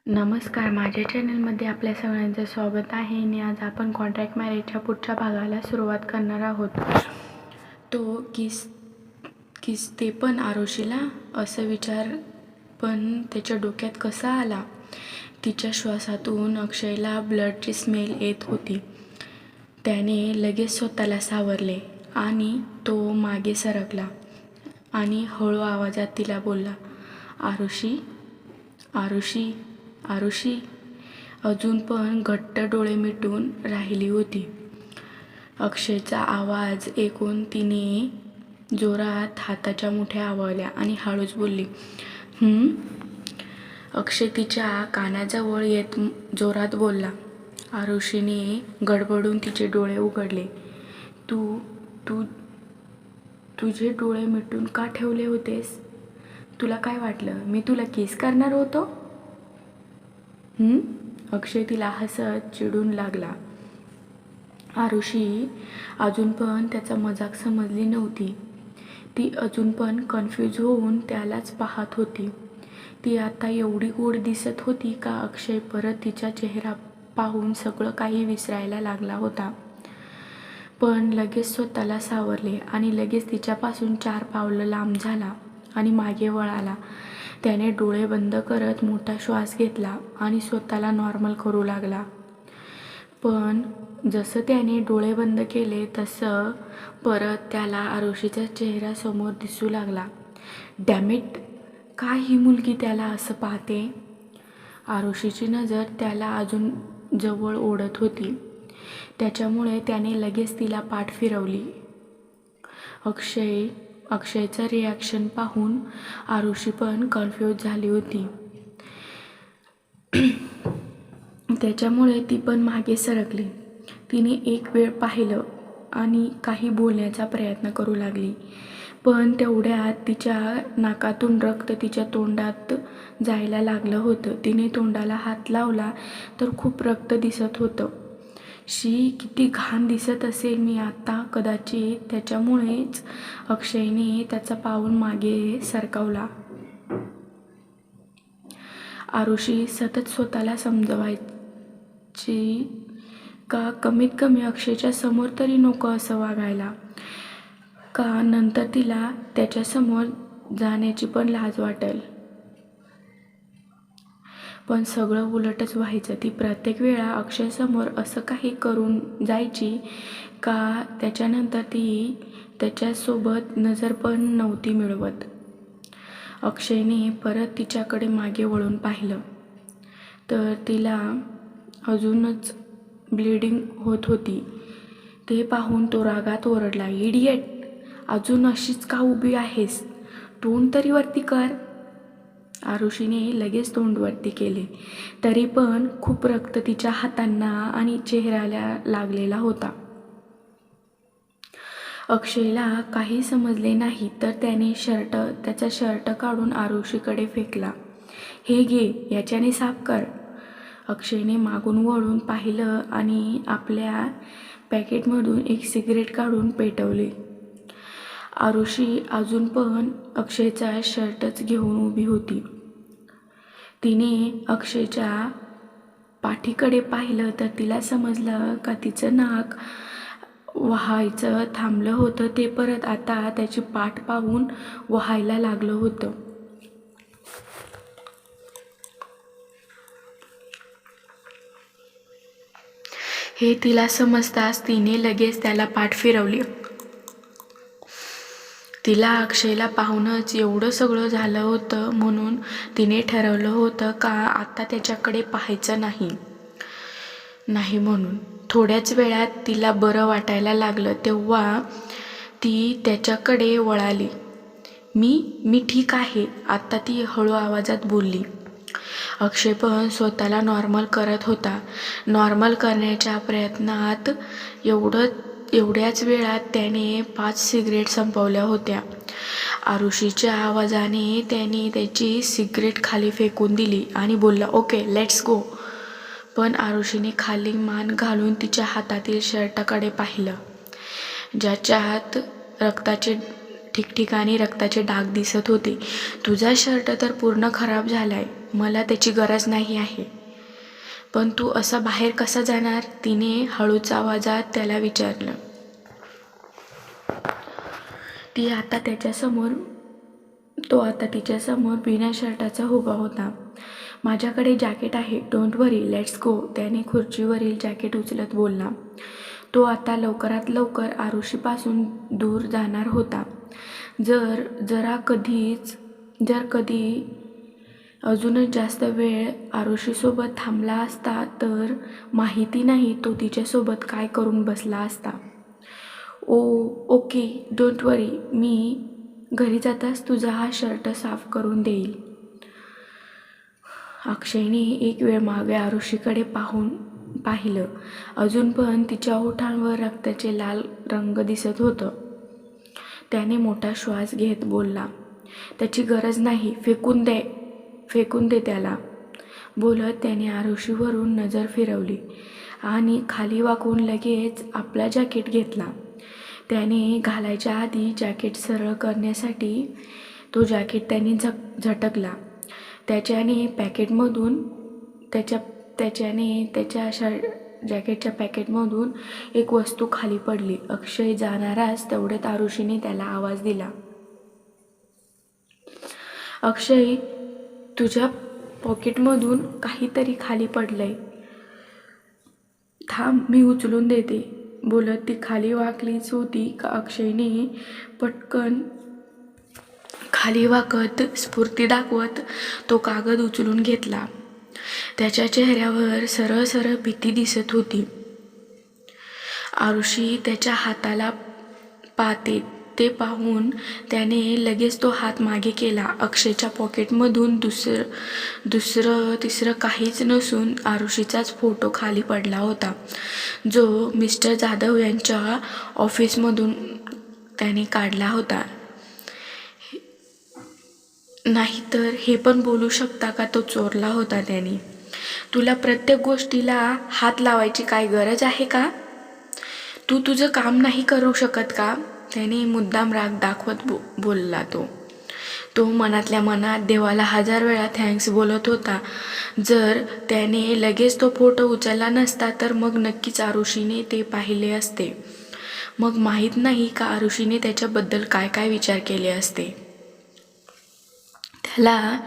नमस्कार, माझ्या चॅनलमध्ये आपल्या सगळ्यांचं स्वागत आहे आणि आज आपण कॉन्ट्रॅक्ट मॅरेजच्या पुढच्या भागाला सुरुवात करणार आहोत. तो किस ते पण आरुषीला असं विचार पण त्याच्या डोक्यात कसा आला. तिच्या श्वासातून अक्षयला ब्लडची स्मेल येत होती. त्याने लगेच स्वतःला सावरले आणि तो मागे सरकला आणि हळू आवाजात तिला बोलला, आरुषी आरुषी आरुषी. अजून पण घट्ट डोळे मिटून राहिली होती. अक्षयचा आवाज ऐकून तिने जोरात हाताच्या मुठ्या आवळल्या आणि हळूच बोलली, अक्षय तिच्या कानाजवळ येत जोरात बोलला. आरुषीने गडबडून तिचे डोळे उघडले. तू तू तुझे डोळे मिटून का ठेवले होतेस? तुला काय वाटलं मी तुला किस करणार होतो? अक्षय तिला हसत चिडून लागला. आरुषी अजून पण त्याचा मजाक समजली नव्हती. ती अजून पण कन्फ्यूज होऊन त्यालाच पाहत होती. ती आता एवढी गोड दिसत होती का अक्षय परत तिचा चेहरा पाहून सगळं काही विसरायला लागला होता. पण लगेच स्वतःला सावरले आणि लगेच तिच्यापासून 4 पावलं लांब झाला आणि मागे वळाला. त्याने डोळे बंद करत मोठा श्वास घेतला आणि स्वतःला नॉर्मल करू लागला. पण जसं त्याने डोळे बंद केले तसं परत त्याला आरुषीचा चेहरा समोर दिसू लागला. डॅमिट, का ही मुलगी त्याला असं पाहते? आरुषीची नजर त्याला अजून जवळ ओढत होती. त्याच्यामुळे त्याने लगेच तिला पाठ फिरवली. अक्षयचं रिॲक्शन पाहून आरुषी पण कन्फ्यूज झाली होती. त्याच्यामुळे ती पण मागे सरकली. तिने एक वेळ पाहिलं आणि काही बोलण्याचा प्रयत्न करू लागली. पण तेवढ्यात तिच्या नाकातून रक्त तिच्या तोंडात जायला लागलं होतं. तिने तोंडाला हात लावला तर खूप रक्त दिसत होतं. किती घाण दिसत असेल मी आता. कदाचित त्याच्यामुळेच अक्षयने त्याचा पाऊल मागे सरकवला. आरुषी सतत स्वतःला समजवायची का कमीत कमी अक्षयच्या समोर तरी नको असं वागायला, का नंतर तिला त्याच्यासमोर जाण्याची पण लाज वाटेल. पण सगळं उलटच व्हायचं. ती प्रत्येक वेळा अक्षयसमोर असं काही करून जायची का त्याच्यानंतर ती त्याच्यासोबत नजर पण नव्हती मिळवत. अक्षयने परत तिच्याकडे मागे वळून पाहिलं तर तिला अजूनच ब्लिडिंग होत होती. ते पाहून तो रागात ओरडला, इडियट, अजून अशीच का उभी आहेस? तोंड तरी वरती कर. आरुषीने लगेच तोंड वरती केले. तरी पण खूप रक्त तिच्या हातांना आणि चेहऱ्याला लागलेला होता. अक्षयला काही समजले नाही तर त्याने त्याचा शर्ट काढून आरुषीकडे फेकला. हे घे, याच्याने साफ कर. अक्षयने मागून वळून पाहिलं आणि आपल्या पॅकेटमधून एक सिगरेट काढून पेटवले. आरुषी अजून पण अक्षयचा शर्टच घेऊन उभी होती. तिने अक्षयच्या पाठीकडे पाहिलं तर तिला समजलं का तिचं नाक वाहायचं थांबलं होतं ते परत आता त्याची पाठ पाहून वाहायला लागलं होतं. हे तिला समजताच तिने लगेच त्याला पाठ फिरवली. तिला अक्षयला पाहूनच एवढं सगळं झालं होतं म्हणून तिने ठरवलं होतं का आता त्याच्याकडे पाहायचं नाही म्हणून. थोड्याच वेळात तिला बरं वाटायला लागलं तेव्हा ती त्याच्याकडे वळाली. मी ठीक आहे, आता ती हळू आवाजात बोलली. अक्षय पण स्वतःला नॉर्मल करत होता. नॉर्मल करण्याच्या प्रयत्नात एवढ्याच वेळात त्याने 5 सिगरेट संपवल्या होत्या. आरुषीच्या आवाजाने त्याने त्याची सिगरेट खाली फेकून दिली आणि बोलला, ओके, लेट्स गो. पण आरुषीने खाली मान घालून तिच्या हातातील शर्टाकडे पाहिलं ज्याच्यात रक्ताचे ठिकठिकाणी रक्ताचे डाग दिसत होते. तुझा शर्ट तर पूर्ण खराब झालाय, मला त्याची गरज नाही आहे. पण तू असा बाहेर कसा जाणार? तिने हळूच आवाजात त्याला विचारलं. तो आता तिच्यासमोर बिना शर्टाचा उभा होता. माझ्याकडे जॅकेट आहे, डोंट वरी, लेट्स गो, त्याने खुर्चीवरील जॅकेट उचलत बोलला. तो आता लवकरात लवकर आरुषीपासून दूर जाणार होता. जर कधी अजूनच जास्त वेळ आरुषीसोबत थांबला असता तर माहिती नाही तो तिच्यासोबत काय करून बसला असता. ओके, डोंट वरी, मी घरी जाताच तुझा हा शर्ट साफ करून देईल. अक्षयने एक वेळ मागे आरुषीकडे पाहिलं. अजून पण तिच्या ओठांवर रक्ताचे लाल रंग दिसत होतं. त्याने मोठा श्वास घेत बोलला, त्याची गरज नाही, फेकून दे त्याला. बोलत त्याने आरुषीवरून नजर फिरवली आणि खाली वाकून लगेच आपला जॅकेट घेतला. त्याने घालायच्या आधी जॅकेट सरळ करण्यासाठी तो जॅकेट त्याने झटकला. त्याच्या जॅकेटच्या पॅकेटमधून एक वस्तू खाली पडली. अक्षय जाणाराच तेवढ्यात आरुषीने त्याला आवाज दिला. अक्षय, तुझ्या पॉकेटमधून काहीतरी खाली पडलंय, थांब मी उचलून देते. बोलत ती खाली वाकलीच होती का अक्षयने पटकन खाली वाकत स्फूर्ती दाखवत तो कागद उचलून घेतला. त्याच्या चेहऱ्यावर सरळ सरळ भीती दिसत होती. आरुषी त्याच्या हाताला पाहते ते पाहून त्याने लगेच तो हात मागे केला. अक्षयच्या पॉकेटमधून तिसरं काहीच नसून आरुषीचाच फोटो खाली पडला होता, जो मिस्टर जाधव यांच्या ऑफिसमधून त्याने काढला होता. नाहीतर हे पण बोलू शकता का तो चोरला होता त्याने. तुला प्रत्येक गोष्टीला हात लावायची काय गरज आहे का? तू तुझं काम नाही करू शकत का? त्याने मुद्दाम राग दाखवत बोलला तो मनातल्या मनात देवाला 1000 वेळा थँक्स बोलत होता. जर त्याने लगेच तो फोटो उचलला नसता तर मग नक्कीच आरुषीने ते पाहिले असते. मग माहीत नाही का आरुषीने त्याच्याबद्दल काय काय विचार केले असते. त्याला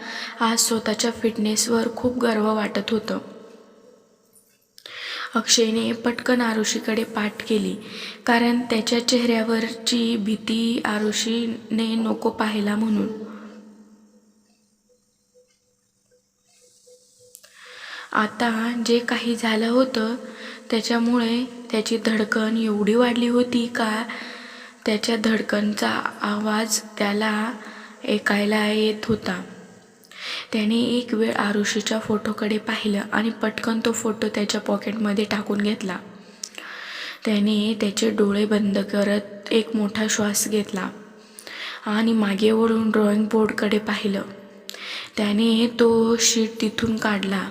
आज स्वतःच्या फिटनेसवर खूप गर्व वाटत होतं. अक्षयने पटकन आरुषीकडे पाठ केली, कारण त्याच्या चेहऱ्यावरची भीती आरुषीने नको पाहायला म्हणून. आता जे काही झालं होतं त्याच्यामुळे त्याची धडकन एवढी वाढली होती का त्याच्या धडकनचा आवाज त्याला ऐकायला येत होता. त्याने एक वेळ आरुषीच्या फोटोकडे पाहिलं आणि पटकन तो फोटो त्याच्या पॉकेटमध्ये टाकून घेतला. त्याने त्याचे डोळे बंद करत एक मोठा श्वास घेतला आणि मागे वळून ड्रॉइंग बोर्डकडे पाहिलं. त्याने तो शीट तिथून काढला.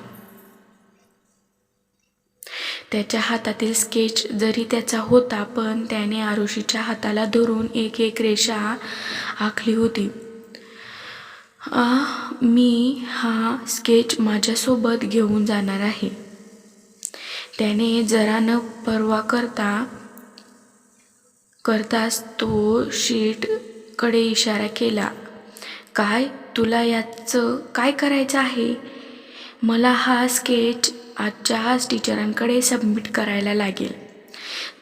त्याच्या हातातील स्केच जरी त्याचा होता, पण त्याने आरुषीच्या हाताला धरून एक एक रेषा आखली होती. मी हा स्केच माझ्यासोबत घेऊन जाणार आहे. त्याने जरा न परवा करताच तो शीटकडे इशारा केला. काय, तुला याचं काय करायचं आहे? मला हा स्केच आजच्या आज टीचरांकडे सबमिट करायला लागेल.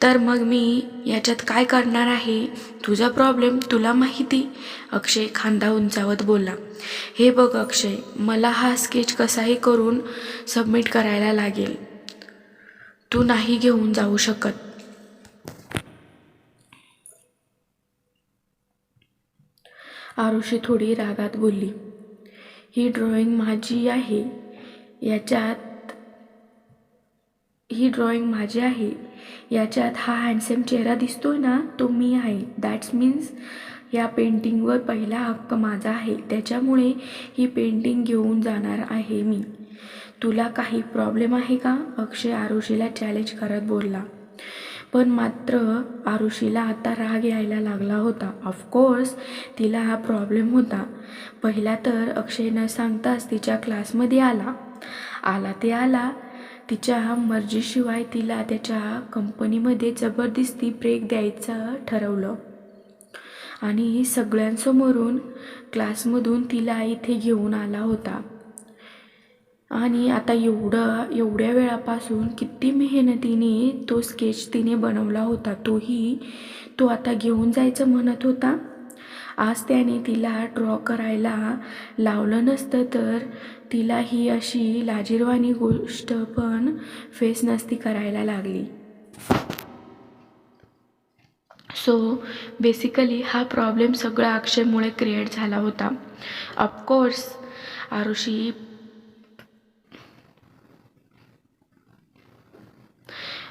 तर मग मी याच्यात काय करणार आहे? तुझा प्रॉब्लेम तुला माहिती, अक्षय खांदा उंचावत बोलला. हे बघ अक्षय, मला हा स्केच कसाही करून सबमिट करायला लागेल. तू नाही घेऊन जाऊ शकत. आरुषी थोडी रागात बोलली. ही ड्रॉइंग माझी आहे, याच्यात हा हँडसम चेहरा दिसतोय ना, तो मी आहे. दॅट्स मीन्स या पेंटिंगवर पहिला हक्क माझा आहे. त्याच्यामुळे ही पेंटिंग घेऊन जाणार आहे मी. तुला काही प्रॉब्लेम आहे का? अक्षय आरुषीला चॅलेंज करत बोलला. पण मात्र आरुषीला आता राग यायला लागला होता. ऑफकोर्स तिला हा प्रॉब्लेम होता. पहिला तर अक्षय न सांगताच तिच्या क्लासमध्ये आला ते आला. तिच्या मर्जीशिवाय तिला त्याच्या कंपनीमध्ये जबरदस्ती ब्रेक द्यायचं ठरवलं आणि सगळ्यांसमोरून क्लासमधून तिला इथे घेऊन आला होता. आणि आता एवढ्या वेळापासून किती मेहनतीने तो स्केच तिने बनवला होता, तो आता घेऊन जायचं म्हणत होता. आज त्याने तिला ड्रॉ करायला लावलं नसतं तर तिला ही अशी लाजिरवाणी गोष्ट पण फेस नसती करायला लागली. सो बेसिकली हा प्रॉब्लेम सगळा अक्षयमुळे क्रिएट झाला होता.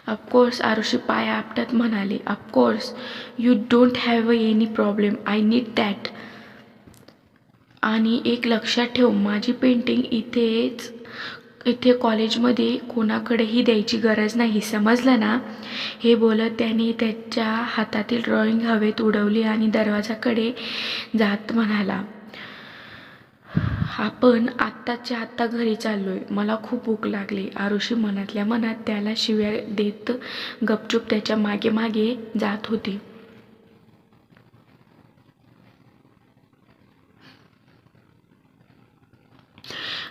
ऑफकोर्स आरुषी पाय आपटत म्हणाले, of course you don't have any problem, I need that. आणि एक लक्षात ठेव, माझी पेंटिंग इथे कॉलेजमध्ये कोणाकडेही द्यायची गरज नाही, समजलं ना. हे बोलत त्याने त्याच्या हातातील ड्रॉइंग हवेत उडवली आणि दरवाजाकडे जात म्हणाला, आपण आत्ताच्या आत्ता घरी चाललोय, मला खूप भूक लागली. आरुषी मनातल्या मनात त्याला शिव्या देत गपचूप त्याच्या मागे मागे जात होती.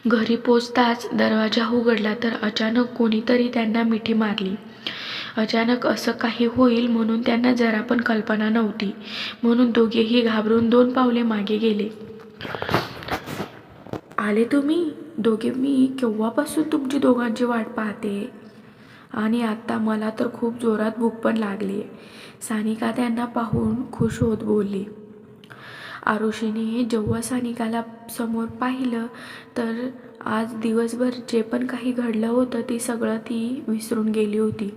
घरी पोचताच दरवाजा उघडला तर अचानक कोणीतरी त्यांना मिठी मारली. अचानक असं काही होईल म्हणून त्यांना जरा पण कल्पना नव्हती, म्हणून दोघेही घाबरून 2 पावले मागे गेले. आले तुम्ही दोघे? मी केव्हापासून तुमची दोघांची वाट पाहते आणि आता मला तर खूप जोरात भूक पण लागली. सानिका त्यांना पाहून खुश होत बोलली. आरुषीने जेव्हा सानिकाला समोर पाहिलं तर आज दिवसभर जे पण काही घडलं होतं ते सगळं ती विसरून गेली होती.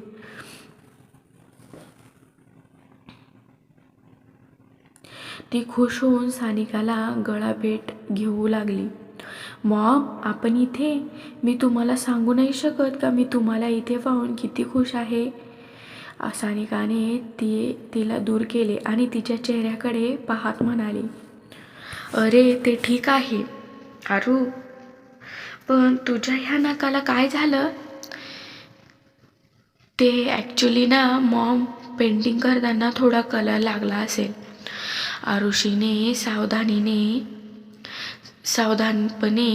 ती खुश होऊन सानिकाला गळाभेट घेऊ लागली. मॉम, आपण इथे? मी तुम्हाला सांगू नाही शकत का मी तुम्हाला इथे पाहून किती खुश आहे. सानिकाने तिला दूर केले आणि तिच्या चेहऱ्याकडे पाहत म्हणाली, अरे ते ठीक आहे आरू, पण तुझ्या ह्या नाकाला काय झालं? ते ॲक्च्युली ना मॉम, पेंटिंग करताना थोडा कलर लागला असेल. आरुषीने सावधानपणे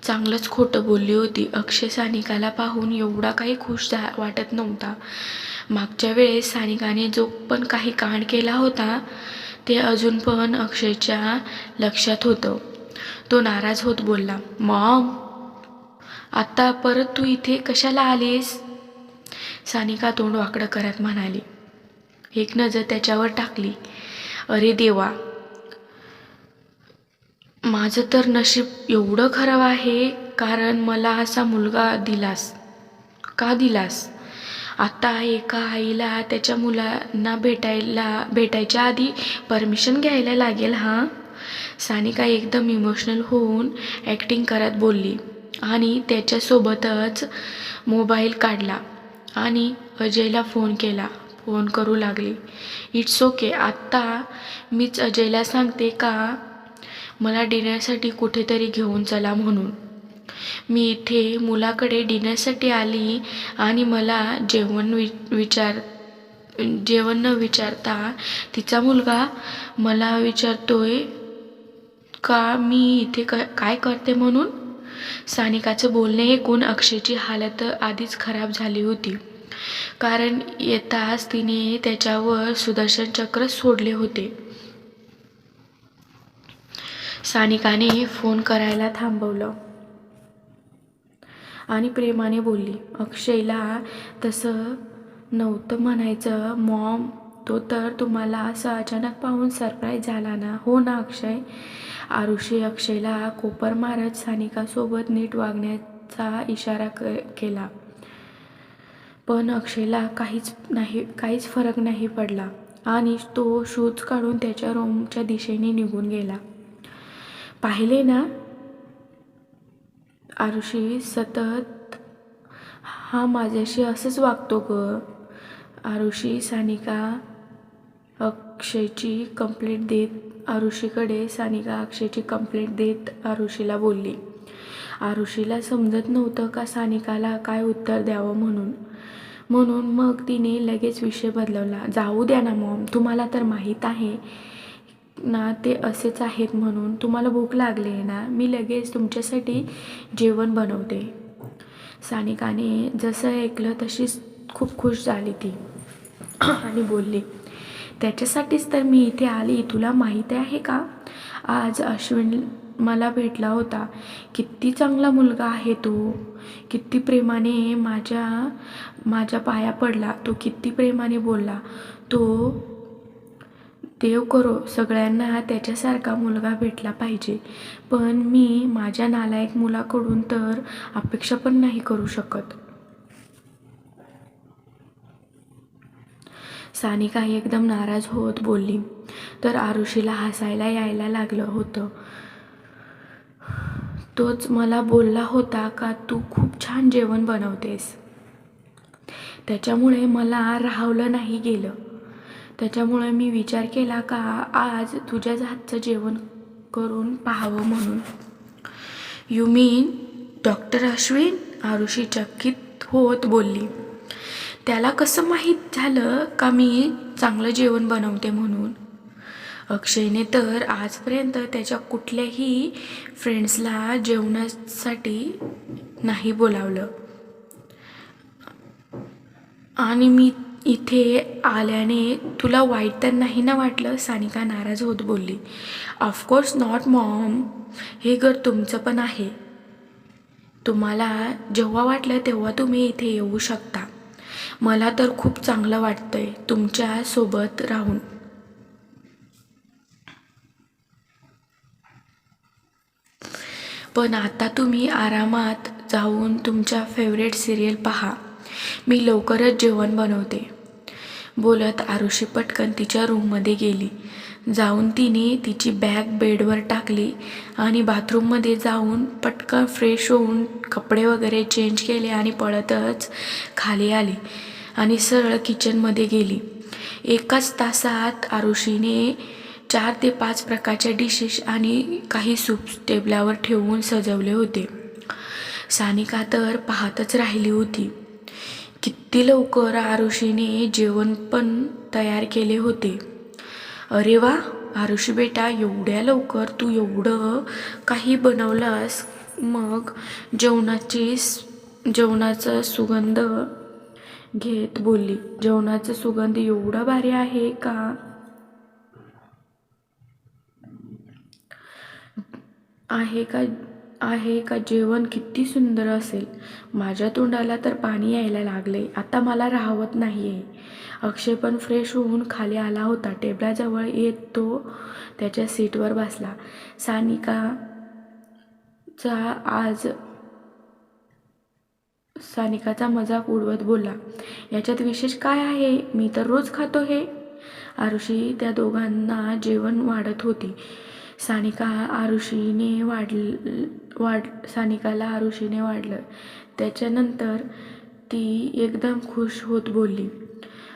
चांगलंच खोटं बोलली होती. अक्षय सानिकाला पाहून एवढा काही खुश वाटत नव्हता. मागच्या वेळेस सानिकाने जो पण काही कांड केला होता ते अजून पण अक्षयच्या लक्षात होतं. तो नाराज होत बोलला, मॉम, आता परत तू इथे कशाला आलीस? सानिका तोंड वाकडं करत म्हणाली. एक नजर त्याच्यावर टाकली. अरे देवा, माझं तर नशीब एवढं खराब आहे, कारण मला असा मुलगा का दिलास? आता एका आईला त्याच्या मुलांना भेटायच्या आधी परमिशन घ्यायला लागेल हां. सानिका एकदम इमोशनल होऊन ॲक्टिंग करत बोलली आणि त्याच्यासोबतच मोबाईल काढला आणि अजयला फोन करू लागली. इट्स ओके, आत्ता मीच अजयला सांगते का मला डिनरसाठी कुठेतरी घेऊन चला म्हणून. मी इथे मुलाकडे डिनरसाठी आली आणि मला जेवण न विचारता तिचा मुलगा मला विचारतोय का मी इथे काय करते म्हणून. सानिकाचं बोलणे ऐकून अक्षयची हालत आधीच खराब झाली होती, कारण येताच तिने त्याच्यावर सुदर्शन चक्र सोडले होते. सानिकाने फोन करायला थांबवलं आणि प्रेमाने बोलली, अक्षयला तसं नव्हतं म्हणायचं मॉम, तो तर तुम्हाला असं अचानक पाहून सरप्राईज झाला ना. हो ना अक्षय? आरुषी अक्षयला कोपर मारत सानिकासोबत नीट वागण्याचा इशारा केला, पण अक्षयला काहीच फरक नाही पडला आणि तो शूज काढून त्याच्या रूमच्या दिशेने निघून गेला. पाहिले ना, आरुषी सतत हा माझ्याशी असंच वागतो ग. आरुषीकडे सानिका अक्षयची कंप्लेंट देत आरुषीला बोलली. आरुषीला समजत नव्हतं का सानिकाला काय उत्तर द्यावं म्हणून मग तिने लगेच विषय बदलवला. जाऊ द्या ना मॉम, तुम्हाला तर माहीत आहे ना ते असेच आहेत म्हणून. तुम्हाला भूक लागली आहे ना, मी लगेच तुमच्यासाठी जेवण बनवते. सानिकाने जसं ऐकलं तशीच खूप खुश झाली ती आणि बोलली, त्याच्यासाठीच तर मी इथे आली. तुला माहीत आहे का, आज अश्विन मला भेटला होता. किती चांगला मुलगा आहे तो. किती प्रेमाने माझ्या पाया पडला. तो किती प्रेमाने बोलला. तो देव करो सगळ्यांना त्याच्यासारखा मुलगा भेटला पाहिजे. पण मी माझ्या नालायक मुलाकडून तर अपेक्षा पण नाही करू शकत. सानिका एकदम नाराज होत बोलली. तर आरुषीला हसायला यायला लागलं होतं. तोच मला बोलला होता का तू खूप छान जेवण बनवतेस. त्याच्यामुळे मला राहवलं नाही गेलं. त्याच्यामुळे मी विचार केला का आज तुझ्याच हातचं जेवण करून पाहावं म्हणून. You mean doctor Ashwin, Aarushi चकित होत बोलली. त्याला कसं माहीत झालं का मी चांगलं जेवण बनवते म्हणून. अक्षयने तर आजपर्यंत त्याच्या कुठल्याही फ्रेंड्सला जेवणासाठी नाही बोलावलं आणि मी इथे आल्याने तुला वाईट तर नाही ना वाटलं. सानिका नाराज होत बोलली. ऑफकोर्स नॉट मॉम, हे घर तुमचं पण आहे. तुम्हाला जेव्हा वाटलं तेव्हा तुम्ही इथे येऊ शकता. मला तर खूप चांगलं वाटतंय तुमच्या सोबत राहून. पण आता तुम्ही आरामात जाऊन तुमच्या फेवरेट सिरियल पहा. मी लवकरच जेवण बनवते. बोलत आरुषी पटकन तिच्या रूममध्ये गेली. जाऊन तिने तिची बॅग बेडवर टाकली आणि बाथरूममध्ये जाऊन पटकन फ्रेश होऊन कपडे वगैरे चेंज केले आणि पळतच खाली आली आणि सरळ किचनमध्ये गेली. एकाच तासात आरुषीने 4 ते 5 प्रकारच्या डिशेस आणि काही सूप्स टेबलावर ठेवून सजवले होते. सानिका तर पाहतच राहिली होती. किती लवकर आरुषीने जेवण पण तयार केले होते. अरे वा आरुषी बेटा, एवढ्या लवकर तू एवढं काही बनवलंस. मग जेवणाचा सुगंध घेत बोलली. जेवणाचा सुगंध एवढा भारी आहे का आहे का जेवण किती सुंदर असेल. माझ्या तोंडाला तर पाणी यायला लागले. आता मला राहवत नाहीये. अक्षय पण फ्रेश होऊन खाली आला होता. टेबलाजवळ येत तो त्याच्या सीटवर बसला. सानिकाचा मजाक उडवत बोलला, याच्यात विशेष काय आहे, मी तर रोज खातो हे. आरुषी त्या दोघांना जेवण वाढत होती. सानिकाला आरुषीने वाढलं. त्याच्यानंतर ती एकदम खुश होत बोलली,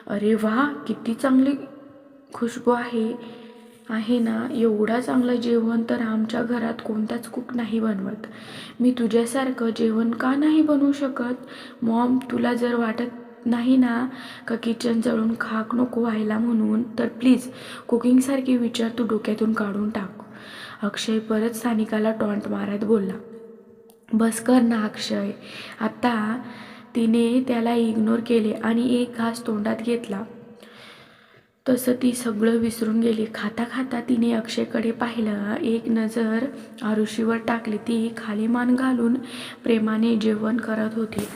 अरे वा किती चांगली खुशबू आहे ना. एवढा चांगलं जेवण तर आमच्या घरात कोणताच कुक नाही बनवत. मी तुझ्यासारखं जेवण का नाही बनवू शकत. मॉम, तुला जर वाटत नाही ना का किचन जळून खाक नको व्हायला म्हणून, तर प्लीज कुकिंगसारखे विचार तू डोक्यातून काढून टाक. अक्षय परत सानिकाला टॉन्ट मारत बोलला. बस कर ना अक्षय. आता तिने त्याला इग्नोर केले आणि एक घास तोंडात घेतला. तसं ती सगळं विसरून गेली. खाता खाता तिने अक्षयकडे पाहिलं. एक नजर आरुषीवर टाकली. ती खाली मान घालून प्रेमाने जेवण करत होती.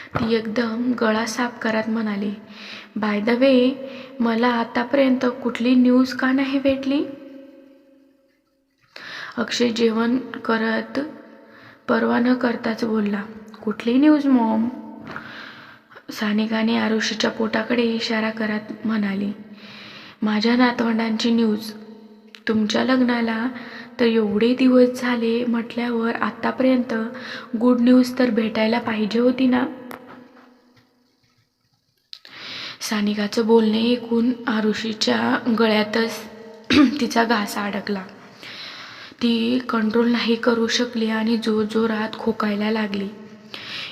ती एकदम गळा साफ करत म्हणाली, बाय द वे, मला आतापर्यंत कुठली न्यूज का नाही भेटली. अक्षय जेवण करत परवा न करताच बोलला, कुठली न्यूज मॉम. सानिकाने आरुषीच्या पोटाकडे इशारा करत म्हणाली, माझ्या नातवंडांची न्यूज. तुमच्या लग्नाला तर एवढे दिवस झाले म्हटल्यावर आतापर्यंत गुड न्यूज तर भेटायला पाहिजे होती ना. सानिकाचं बोलणे ऐकून आरुषीच्या गळ्यातच तिचा घास अडकला. ती कंट्रोल नाही करू शकली आणि जोरजोरात खोकायला लागली.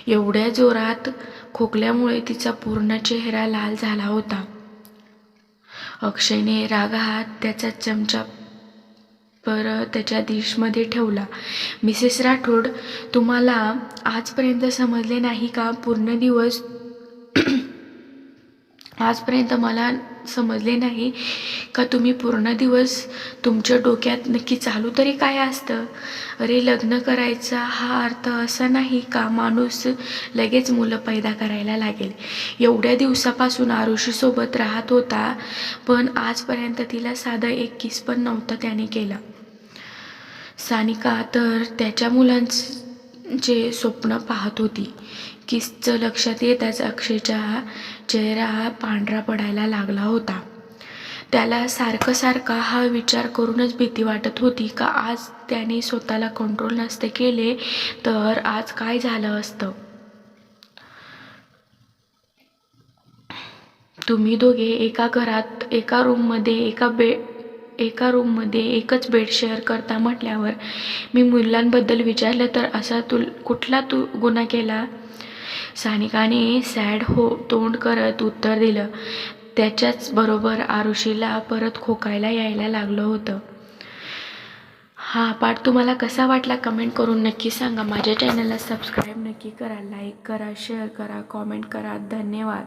एवढ्या जोरात खोकल्यामुळे तिचा पूर्ण चेहरा लाल झाला होता. अक्षयने रागात त्याचा चमचा परत त्याच्या डिशमध्ये ठेवला. मिसेस राठोड, तुम्हाला आजपर्यंत समजले नाही का? आजपर्यंत मला समजले नाही का तुम्ही पूर्ण दिवस तुमच्या डोक्यात नक्की चालू तरी काय असतं? अरे, लग्न करायचा हा अर्थ असा नाही का माणूस लगेच मुलं पैदा करायला लागेल. एवढ्या दिवसापासून आरुषीसोबत राहत होता, पण आजपर्यंत तिला साधं एक किस पण नव्हता त्याने केला. सानिका तर त्याच्या मुलांचे स्वप्न पाहत होती. किसचं लक्षात येताच अक्षयचा चेहरा पांढरा पडायला लागला होता. त्याला सारखा हा विचार करूनच भीती वाटत होती का आज त्याने स्वतःला कंट्रोल नसते केले तर आज काय झालं असतं. तुम्ही दोघे एका घरात एका रूममध्ये एकच बेड शेअर करता म्हटल्यावर मी मुलांबद्दल विचारलं तर असा कुठला गुन्हा केला? सानिकाने सॅड तोंड करत उत्तर दिलं. त्याच्याच बरोबर आरुषीला परत खोकायला यायला लागलं होतं. हा पाठ तुम्हाला कसा वाटला कमेंट करून नक्की सांगा. माझ्या चॅनलला सबस्क्राईब नक्की करा, लाईक करा, शेअर करा, कॉमेंट करा. धन्यवाद.